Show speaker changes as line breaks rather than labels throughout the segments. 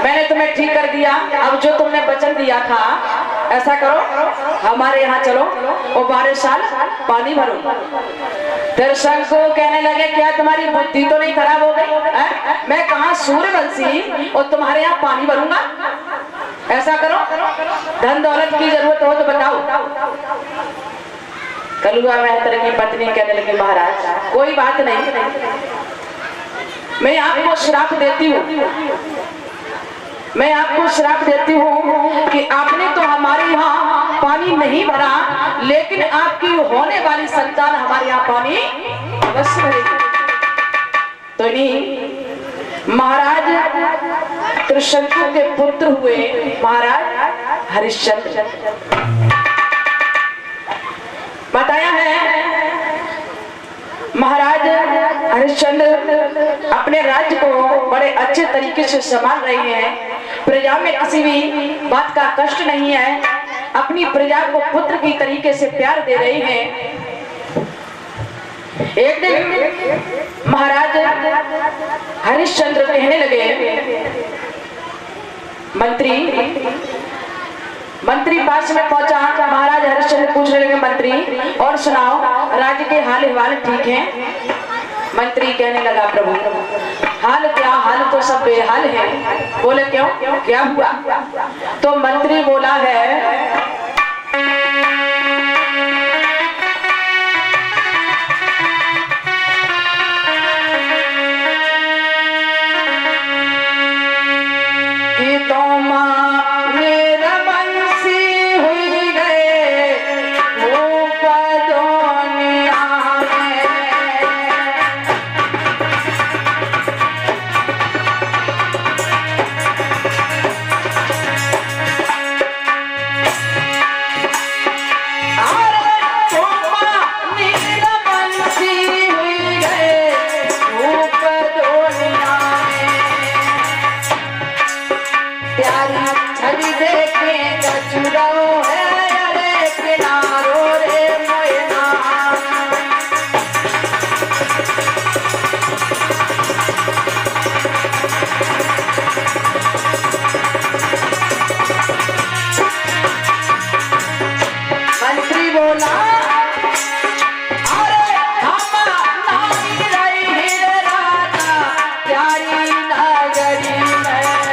मैंने तुम्हें ठीक कर दिया। अब जो तुमने वचन दिया था, ऐसा करो हमारे यहाँ चलो और 12 साल पानी भरो। फिर शंकर को कहने लगे क्या तुम्हारी बुद्धि तो नहीं खराब हो गई? मैं कहाँ सूर्यवंशी और तुम्हारे यहाँ पानी भरूंगा? ऐसा करो, धन दौलत की जरूरत हो तो बताओ। कलुआ मेहतर की पत्नी कहने लगी महाराज कोई बात नहीं, मैं आपको श्राप देती हूँ, मैं आपको श्राप देती हूँ कि आपने तो हमारे यहाँ पानी नहीं भरा, लेकिन आपकी होने वाली संतान हमारे यहाँ पानी अवश्य भरेगी। तो नहीं महाराज त्रिशंकु के पुत्र हुए महाराज हरिश्चंद्र। बताया है महाराज हरिश्चंद्र अपने राज्य को बड़े अच्छे तरीके से संभाल रहे हैं, प्रजा में किसी भी बात का कष्ट नहीं है, अपनी प्रजा को पुत्र की तरीके से प्यार दे रहे हैं। एक दिन महाराज हरिश्चंद्र कहने लगे मंत्री पास में पहुंचा। महाराज हरिश्चंद्र पूछने लगे मंत्री और सुनाओ राज्य के हाल अहवाल ठीक हैं? मंत्री कहने लगा प्रभु हाल क्या, हाल तो सब बेहाल है। बोले क्यों, क्या हुआ? तो मंत्री बोला है कि तुम मेरा बंसी हुई गए ऊपर दुनिया में। छवि देखे कचुराओ है अरे किनारो रे मोयना। मंत्री बोला अरे हम नारी रही राजा प्यारी नगरी में।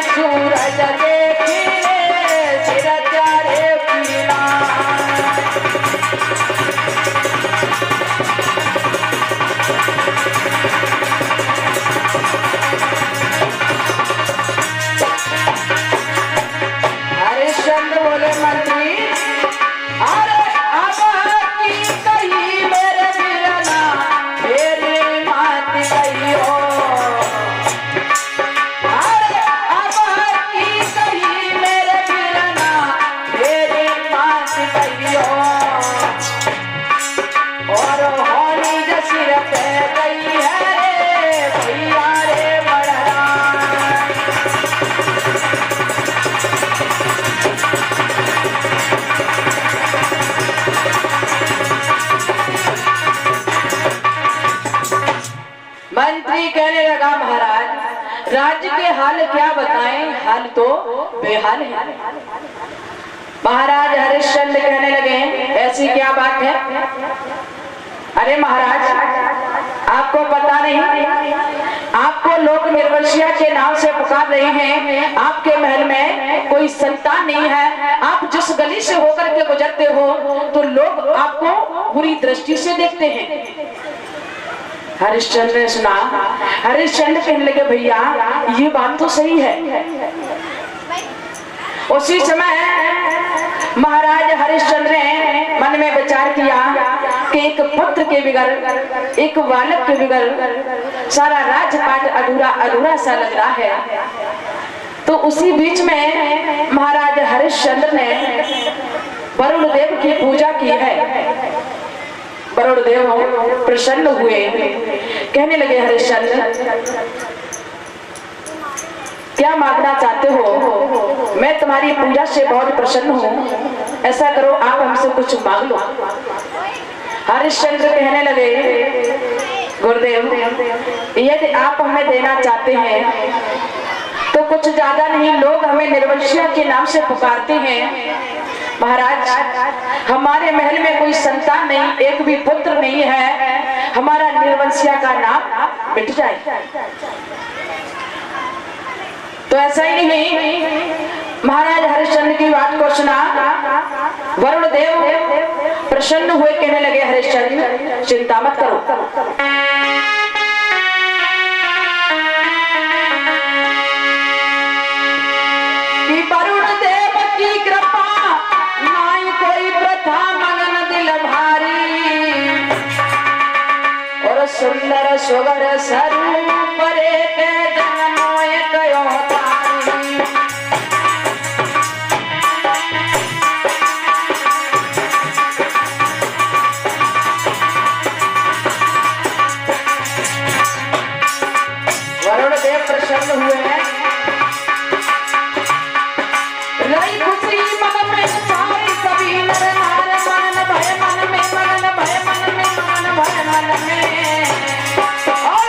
सूरज देखी सिर चारे पीला। हरिश्चंद्र बोले मंत्री अरे अब की कही मेरे बिरना मेरी मात गई हो। और होनी जसीर पे गई है रे भैया रे बड़ा। मंत्री कहने लगा महाराज राज्य के हाल क्या बताएं, हाल तो बेहाल है। महाराज हरिश्चंद्र कहने लगे ऐसी क्या बात है? अरे महाराज आपको पता नहीं, आपको लोग निर्वंशिया के नाम से पुकार रहे हैं, आपके महल में कोई संतान नहीं है, आप जिस गली से होकर के गुजरते हो तो लोग आपको बुरी दृष्टि से देखते हैं। हरिश्चंद्र ने सुना। हरिश्चंद्र कहने लगे भैया ये बात तो सही है। उसी समय महाराज हरिश्चंद्र ने मन में विचार किया कि एक पुत्र के बिगर, एक बालक के बिगर सारा राजपाट अधूरा अधूरा सा लग रहा है। तो उसी बीच में महाराज हरिश्चंद्र ने वरुण देव की पूजा की है। वरुण देव प्रसन्न हुए, कहने लगे हरिश्चंद्र क्या मांगना चाहते हो? तुम्हारी पूजा से बहुत प्रसन्न हूँ, ऐसा करो आप हमसे कुछ मांग लो। हरिश्चंद्र कहने लगे, गुरुदेव यदि आप हमें देना चाहते हैं तो कुछ ज्यादा नहीं, लोग हमें निर्वंशिया के नाम से पुकारते हैं। महाराज हमारे महल में कोई संतान नहीं, एक भी पुत्र नहीं है, हमारा निर्वंशिया का नाम मिट जाए। तो ऐसा ही नहीं, महाराज हरिश्चंद्र की बात को सुना वरुण देव प्रसन्न हुए, कहने लगे हरिश्चंद्र चिंता मत करो, कि वरुण देव की कृपा नाई कोई प्रथा मगन दिल भारी, और सुंदर सुगर स्वरूप रे के जन्मों कयो तारी। वरुण देव प्रसन्न हुए हैं, रही खुशी मन में सारी सभी नर नार, मन भय मन में, मन भय मन में, मन भय मन में, और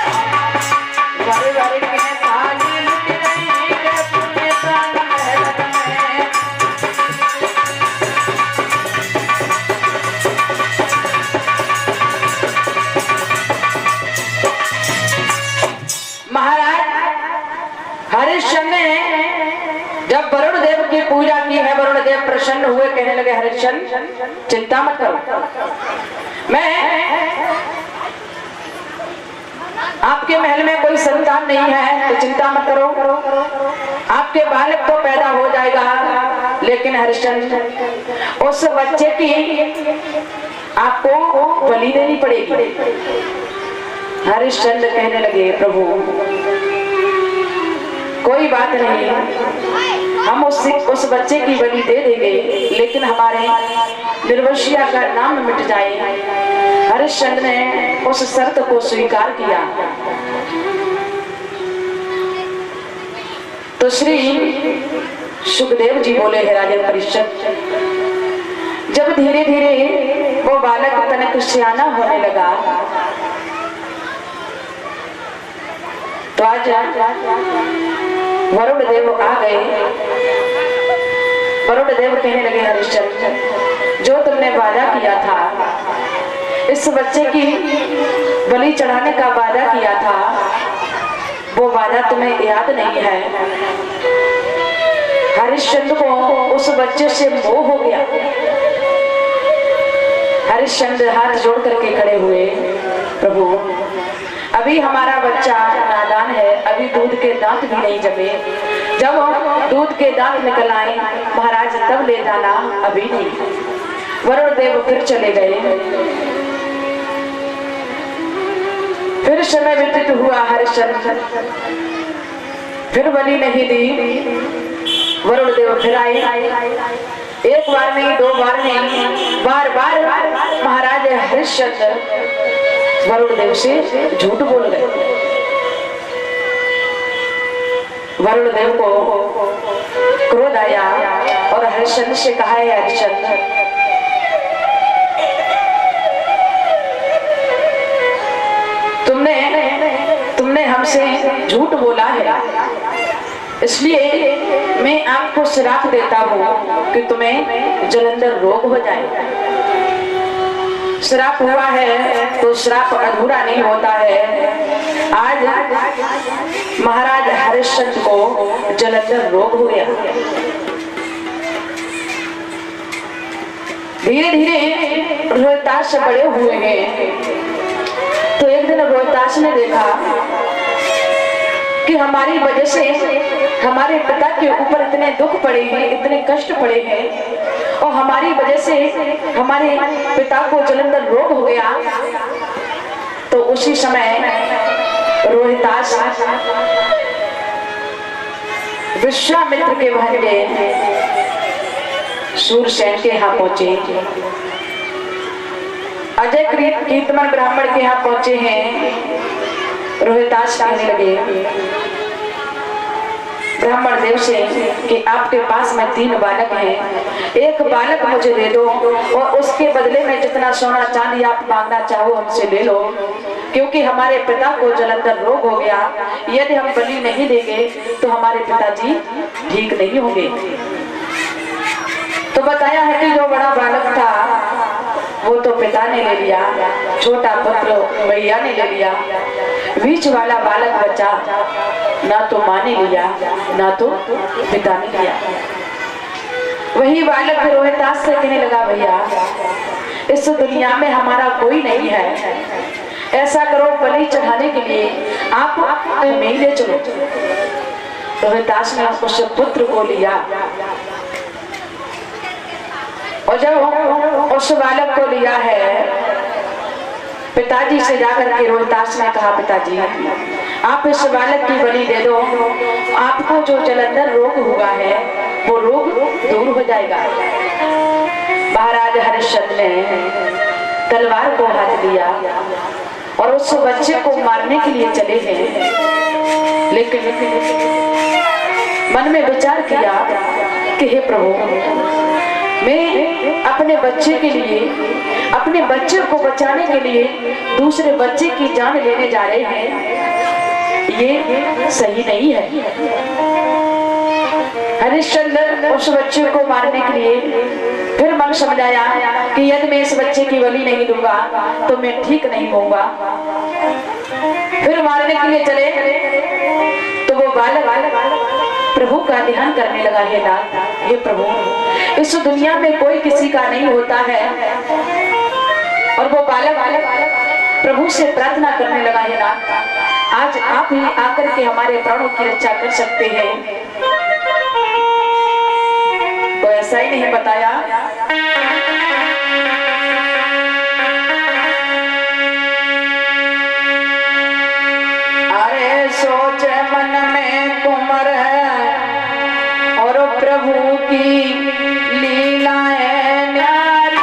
वर वर के थाली लुट रही के पुण्य प्राण महल में। महाराज हरिश्चंद्र ने जब वरुण देव की पूजा की है, वरुण देव प्रसन्न हुए, कहने लगे हरिश्चंद्र चिंता मत करो, मैं आपके महल में कोई संतान नहीं है तो चिंता मत करो, आपके बालक तो पैदा हो जाएगा, लेकिन हरिश्चंद्र उस बच्चे की आपको बलि देनी पड़ेगी। हरिश्चंद्र कहने लगे प्रभु कोई बात नहीं, हम उस बच्चे की बलि दे देंगे, लेकिन हमारे निर्वंशिया का नाम मिट जाए। हरिश्चंद्र ने उस शर्त को स्वीकार किया। तो श्री सुखदेव जी बोले, हे राजन परीक्षित, जब धीरे धीरे वो बालक तनक सियाना होने लगा तो आज वरुण देव आ गए। वरुण देव कहने लगे हरिश्चंद्र जो तुमने वादा किया था, इस बच्चे की बलि चढ़ाने का वादा किया था, वो वादा तुम्हें याद नहीं है। हरिश्चंद्र को उस बच्चे से मोह हो गया। हरिश्चंद्र हाथ जोड़ करके खड़े हुए, प्रभु अभी हमारा बच्चा नादान है, अभी दूध के दांत भी नहीं जमे, जब दूध के दांत निकल आए महाराज तब ले जाना, अभी नहीं। वरुण देव फिर चले गए। फिर समय व्यतीत हुआ, हरिश्चंद्र फिर बलि नहीं दी। वरुण देव फिर आए, एक बार नहीं, दो बार नहीं, बार बार महाराज हरिश्चंद्र वरुण देव से झूठ बोल गए। वरुण देव को क्रोध आया और हरिश्चंद्र से कहा, है हरिश्चंद्र तुमने हमसे झूठ बोला है, इसलिए मैं आपको श्राप देता हूँ कि तुम्हें जलंधर रोग हो जाए। श्राप हुआ है तो श्राप अधूरा नहीं होता है। आज महाराज हरिश्चंद्र को जलंधर रोग हो गया। धीरे धीरे रोहिताश बड़े हुए हैं। तो एक दिन रोहिताश ने देखा कि हमारी वजह से हमारे पिता के ऊपर इतने दुख पड़े हैं, इतने कष्ट पड़े हैं, और हमारी वजह से हमारे पिता को जलंधर रोग हो गया। तो उसी समय रोहिताश विश्वामित्र के भांजे सूरसेन के यहाँ पहुंचे, अजय कीर्तमान ब्राह्मण के यहाँ पहुंचे हैं। रोहिताश कहने लगे, ब्राह्मण देव से कि आपके पास में 3 बालक हैं, एक बालक मुझे दे दो और उसके बदले में जितना सोना चांदी आप मांगना चाहो हमसे ले लो, क्योंकि हमारे पिता को जलंधर रोग हो गया, यदि हम बलि नहीं देंगे तो हमारे पिताजी ठीक नहीं होंगे। तो बताया है कि जो बड़ा बालक था वो तो पिता ने ले लिया, छोटा पुत्र भैया ने ले लिया, बीच वाला बालक बचा, ना तो माँ ने लिया ना तो पिता ने लिया। वही बालक रोहिदास से कहने लगा, भैया इस दुनिया में हमारा कोई नहीं है, ऐसा करो बलि चढ़ाने के लिए आप हमें ले चलो। रोहिदास ने उस पुत्र को लिया और जब उस बालक को लिया है, पिताजी से जाकर के रोहिदास ने कहा, पिताजी आप इस बालक की बलि दे दो, आपको जो जलंधर रोग हुआ है वो रोग दूर हो जाएगा। महाराज हरिश्चंद्र ने तलवार को हाथ दिया और उस बच्चे को मारने के लिए चले हैं, लेकिन मन में विचार किया कि हे प्रभु, मैं अपने बच्चे के लिए, अपने बच्चे को बचाने के लिए दूसरे बच्चे की जान लेने जा रहे हैं, ये सही नहीं है। हरिश्चंद्र उस बच्चे को मारने के लिए फिर मन समझाया कि यदि मैं इस बच्चे की बलि नहीं दूंगा तो मैं ठीक नहीं होऊंगा। फिर मारने के लिए चले तो वो बालक प्रभु का ध्यान करने लगा, हे नाथ, हे प्रभु, इस दुनिया में कोई किसी का नहीं होता है। और वो बालक प्रभु से प्रार्थना करने लगा, हे नाथ, आज आप ही आकर के हमारे प्राणों की रक्षा कर सकते हैं। तो ऐसा ही नहीं बताया, अरे सोच मन में कुमर है और प्रभु की लीलाएं न्यारी,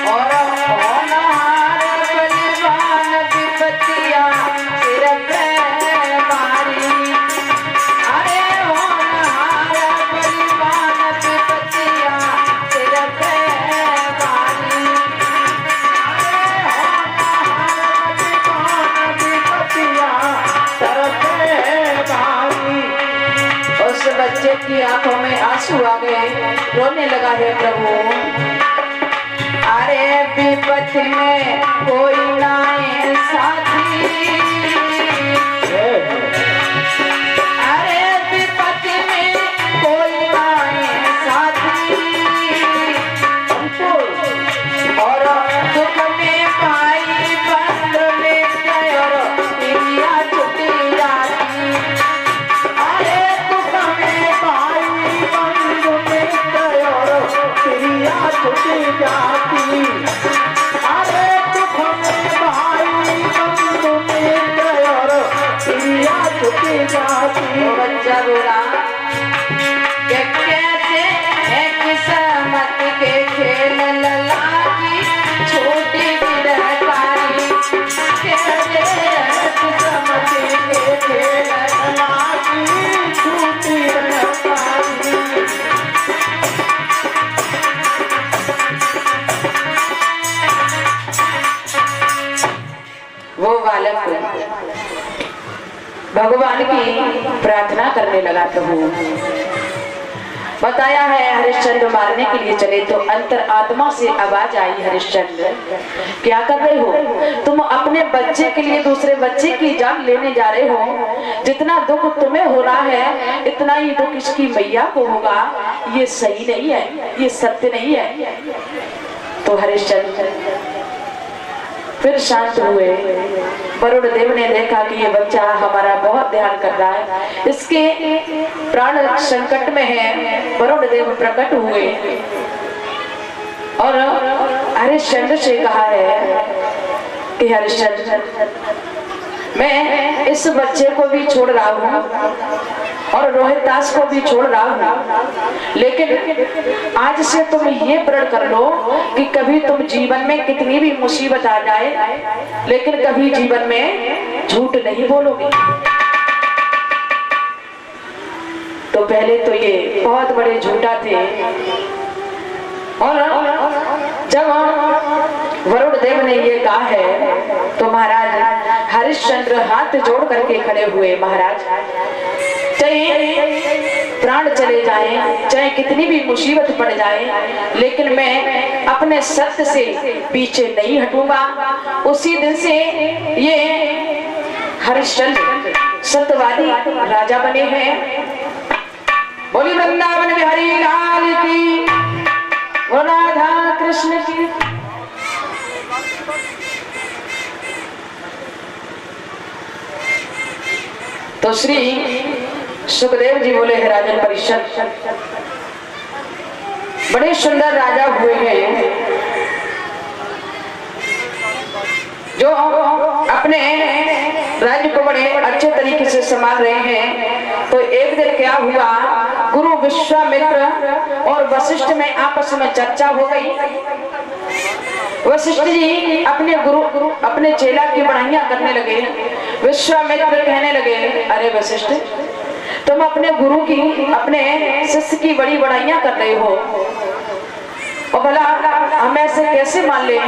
और होनहार बलवान विपत्तियां सिर पे मारी। अरे होनहार बलवान विपत्तियां सिर पे मारी। उस बच्चे की आंखों में आंसू आ गए, रोने लगा, है प्रभु, अरे विपत्ति में कोई ना साथी, अरे विपत्ति में कोई ना साथी, और दुख में पाई बंद में और पिया छुटी जाती। अरे दुख में पाई बंद में और पिया छुटी जाती। अरे दुख में पाई बंद में और पिया छुटी जाती। बच्चा बोला कि कैसे है किस्मत के खेल ललाकी छोटी गिरहकारी, कैसे है किस्मत के खेल ललाकी छोटी गिरहकारी। वो बालक भगवान की प्रार्थना करने लगा। प्रभु बताया है, हरिश्चंद्र मारने के लिए चले तो अंतर आत्मा से आवाज आई, हरिश्चंद्र क्या कर रहे हो? तुम अपने बच्चे के लिए दूसरे बच्चे की जान लेने जा रहे हो। जितना दुख तुम्हें हो रहा है इतना ही दुख इसकी मैया को होगा। ये सही नहीं है, ये सत्य नहीं है। तो हरिश्चंद्र फिर शांत हुए। वरुण देव ने देखा कि ये बच्चा हमारा बहुत ध्यान कर रहा है, इसके प्राण संकट में है। वरुण देव प्रकट हुए और हरिश्चंद्र से कहा है कि हरिश्चंद्र, मैं इस बच्चे को भी छोड़ रहा हूँ और रोहितदास को भी छोड़ रहा हूँ, लेकिन आज से तुम ये प्रण कर लो कि कभी तुम जीवन में कितनी भी मुसीबत आ जाए, लेकिन कभी जीवन में झूठ नहीं बोलोगे। तो पहले तो ये बहुत बड़े झूठा थे, और जब वरुण देव ने ये कहा है तो महाराज हरिश्चंद्र हाथ जोड़ करके खड़े हुए। महाराज चाहे प्राण चले जाएं, चाहे कितनी भी मुसीबत पड़ जाए, लेकिन मैं अपने सत्य से पीछे नहीं हटूंगा। उसी दिन से ये हरिश्चंद्र सत्यवादी राजा बने हैं। बोली वृंदावन बिहारी लाल की, राधा कृष्ण की। तो श्री सुखदेव जी बोले है राजन परिषद, बड़े सुंदर राजा हुए हैं जो अपने राज्य को बड़े अच्छे तरीके से संभाल रहे हैं। तो एक दिन क्या हुआ, गुरु विश्वामित्र और वशिष्ठ में आपस में चर्चा हो गई। वशिष्ठ जी अपने चेला की बढ़ाइयां करने लगे। विश्वामित्र कहने लगे, अरे वशिष्ठ, तुम अपने गुरु की, अपने शिष्य की बड़ी बढ़ाइयां कर रहे हो, और भला हम ऐसे कैसे मान ले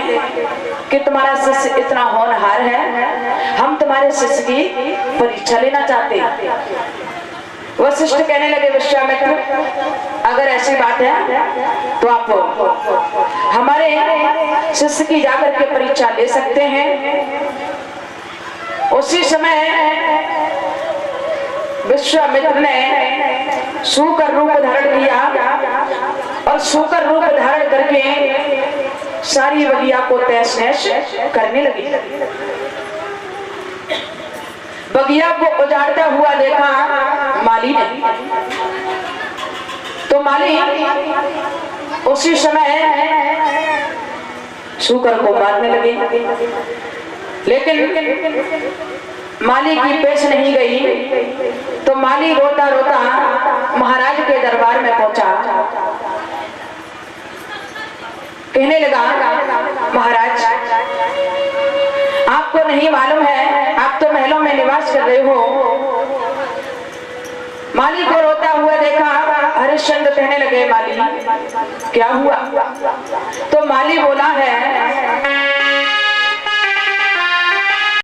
कि तुम्हारा शिष्य इतना होनहार है, हम तुम्हारे शिष्य की परीक्षा लेना चाहते हैं। वशिष्ठ कहने लगे, विश्वामित्र, अगर ऐसी बात है तो आप हमारे शिष्य की जाकर के परीक्षा ले सकते हैं। उसी समय विश्वामित्र ने सूकर रूप धारण किया, और सूकर रूप धारण करके सारी बगिया को तहस नहस करने लगे। बगिया को उजाड़ता हुआ देखा माली ने, तो माली उसी समय सूकर को मारने लगे, लेकिन माली की पेश नहीं गई। तो माली रोता रोता महाराज के दरबार में पहुंचा। कहने लगा, महाराज, आपको नहीं मालूम है, आप तो महलों में निवास कर रहे हो। माली को रोता हुआ देखा। हरिश्चंद्र कहने लगे, माली क्या हुआ? तो माली बोला है,